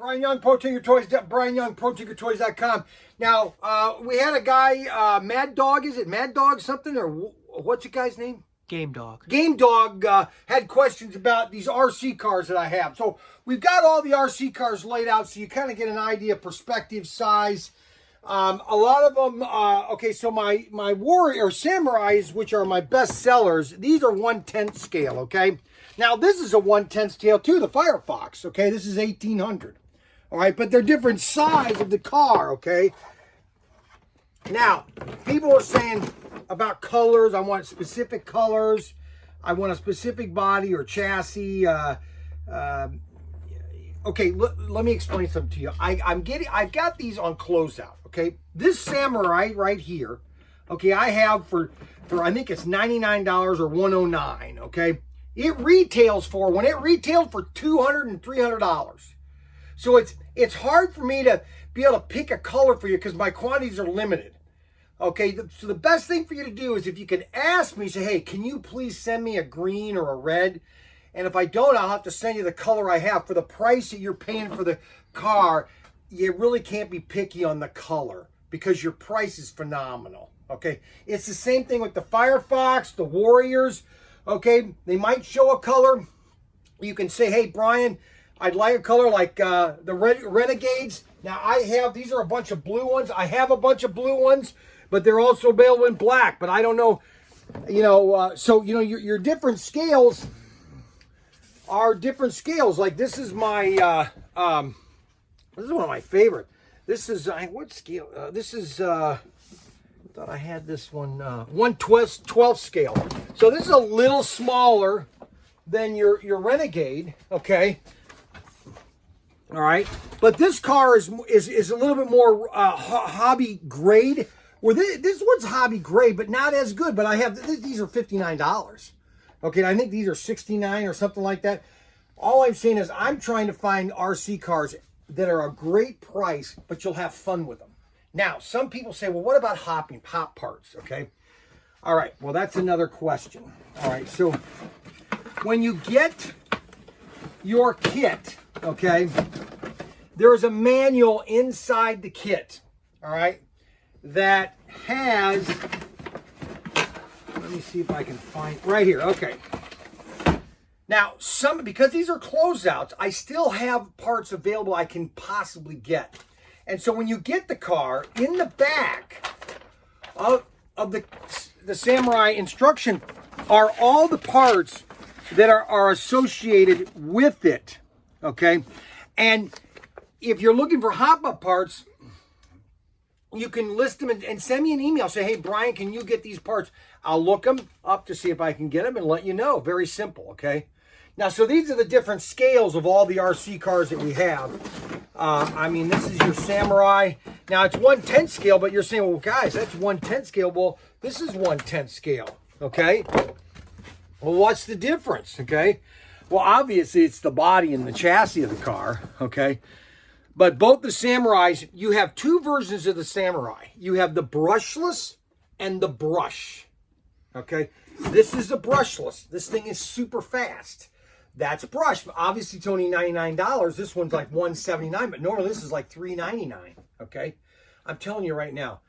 Brian Young, Pro Tinker Toys, Brian Young, ProTinkerToys.com. Now, we had a guy, Mad Dog, is it Mad Dog something, or what's the guy's name? Game Dog. Game Dog had questions about these RC cars that I have. So we've got all the RC cars laid out so you kind of get an idea of perspective, size. A lot of them, okay, so my Warrior Samurais, which are my best sellers, these are 1/10 scale, okay? Now, this is a 1/10 scale too, the Firefox, okay? This is 1800, all right? But they're different size of the car, okay? Now, people are saying about colors. I want specific colors. I want a specific body or chassis. Okay, let me explain something to you. I've got these on closeout. Okay, this Samurai right here. Okay, I have for I think it's $99 or $109. Okay, it retails for when it retailed for $200 and $300. So it's hard for me to be able to pick a color for you because my quantities are limited. Okay, so the best thing for you to do is if you can ask me, say, hey, can you please send me a green or a red? And if I don't, I'll have to send you the color I have. For the price that you're paying for the car, you really can't be picky on the color because your price is phenomenal, okay? It's the same thing with the Firefox, the Warriors, okay? They might show a color. You can say, hey, Brian, I'd like a color like the Renegades. Now, these are a bunch of blue ones. I have a bunch of blue ones, but they're also available in black. But I don't know, so, your different scales are different scales. Like this is my, this is one of my favorite. This is, what scale? This is, I thought I had this one, 1/12 scale. So this is a little smaller than your Renegade, okay? All right, but this car is a little bit more hobby grade. Where this one's hobby grade, but not as good. But I have these are $59. Okay, I think these are $69 or something like that. All I'm saying is I'm trying to find RC cars that are a great price, but you'll have fun with them. Now, some people say, well, what about hop parts? Okay, all right. Well, that's another question. All right, so when you get your kit, okay, there is a manual inside the kit, all right, that has, let me see if I can find, right here, okay. Now, because these are closeouts, I still have parts available I can possibly get. And so when you get the car, in the back of the Samurai instruction are all the parts that are associated with it, okay? And if you're looking for HopUp parts, you can list them and send me an email. Say, hey, Brian, can you get these parts? I'll look them up to see if I can get them and let you know. Very simple, okay? Now, so these are the different scales of all the RC cars that we have. I mean, this is your Samurai. Now, it's 1/10 scale, but you're saying, well, guys, that's 1/10 scale. Well, this is 1/10 scale, okay? Well, what's the difference, okay? Well, obviously, it's the body and the chassis of the car, okay? But both the Samurais, you have two versions of the Samurai. You have the brushless and the brush, okay? This is the brushless. This thing is super fast. That's brush. Obviously, it's only $99. This one's like $179, but normally this is like $399, okay? I'm telling you right now,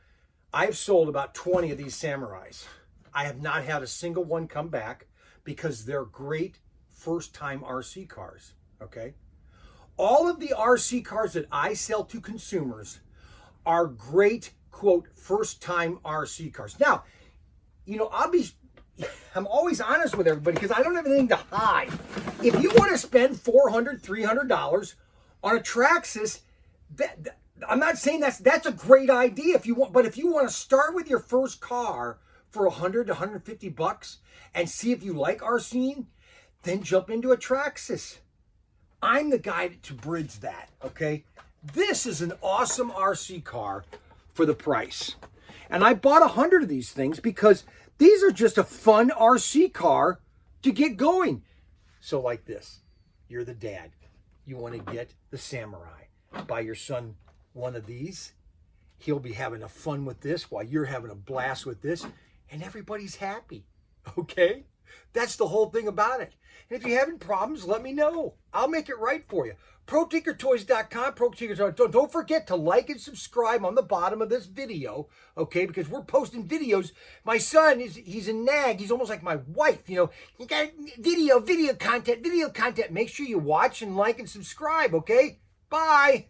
I've sold about 20 of these Samurais. I have not had a single one come back because they're great first-time RC cars, okay? All of the RC cars that I sell to consumers are great, quote, first-time RC cars. Now, I'm always honest with everybody because I don't have anything to hide. If you want to spend $400, $300 on a Traxxas, I'm not saying that's a great idea if you want, but if you want to start with your first car for $100 to $150 and see if you like RCing, then jump into a Traxxas. I'm the guy to bridge that, okay? This is an awesome RC car for the price. And I bought 100 of these things because these are just a fun RC car to get going. So like this, you're the dad. You want to get the Samurai. Buy your son one of these. He'll be having a fun with this while you're having a blast with this. And everybody's happy, okay? That's the whole thing about it. And if you're having problems, let me know. I'll make it right for you. ProTinkerToys.com, ProTinkerToys. Don't forget to like and subscribe on the bottom of this video, okay? Because we're posting videos. My son, he's a nag. He's almost like my wife, you know. You got video content. Make sure you watch and like and subscribe, okay? Bye.